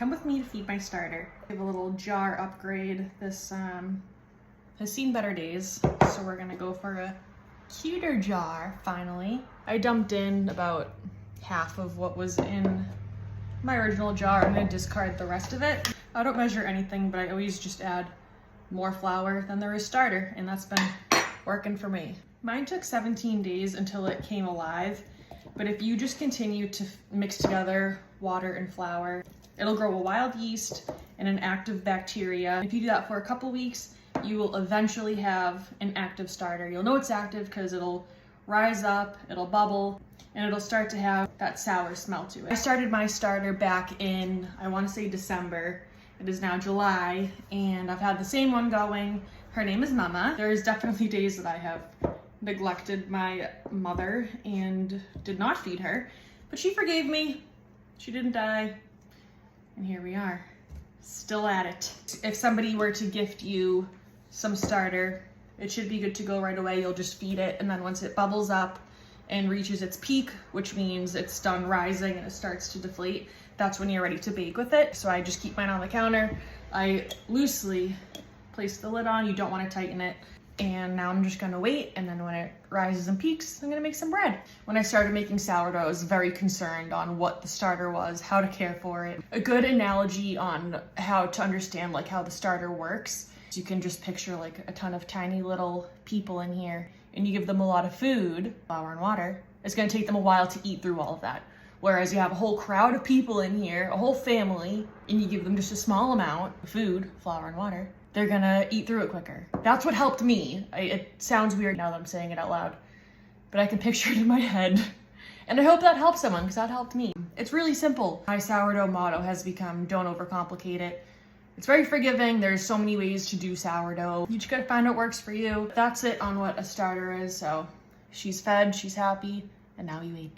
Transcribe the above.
come with me to feed my starter. I have a little jar upgrade. This has seen better days, so we're gonna go for a cuter jar finally. I dumped in about half of what was in my original jar. I'm gonna discard the rest of it. I don't measure anything, but I always just add more flour than there is starter, and that's been working for me. Mine took 17 days until it came alive, but if you just continue to mix together water and flour, it'll grow a wild yeast and an active bacteria. If you do that for a couple weeks, you will eventually have an active starter. You'll know it's active because it'll rise up, it'll bubble, and it'll start to have that sour smell to it. I started my starter back in, I want to say December. It is now July, and I've had the same one going. Her name is Mama. There's definitely days that I have neglected my mother and did not feed her, but she forgave me. She didn't die, and here we are, still at it. If somebody were to gift you some starter, it should be good to go right away. You'll just feed it, and then once it bubbles up and reaches its peak, which means it's done rising and it starts to deflate, that's when you're ready to bake with it. So I just keep mine on the counter. I loosely place the lid on. You don't want to tighten it. And now I'm just gonna wait, and then when it rises and peaks, I'm gonna make some bread. When I started making sourdough, I was very concerned on what the starter was, how to care for it. A good analogy on how to understand like how the starter works, you can just picture like a ton of tiny little people in here, and you give them a lot of food, flour and water. It's gonna take them a while to eat through all of that. Whereas you have a whole crowd of people in here, a whole family, and you give them just a small amount of food, flour and water, they're gonna eat through it quicker. That's what helped me. It sounds weird now that I'm saying it out loud, but I can picture it in my head. And I hope that helps someone, because that helped me. It's really simple. My sourdough motto has become, don't overcomplicate it. It's very forgiving. There's so many ways to do sourdough. You just gotta find what works for you. That's it on what a starter is. So she's fed, she's happy, and now you eat.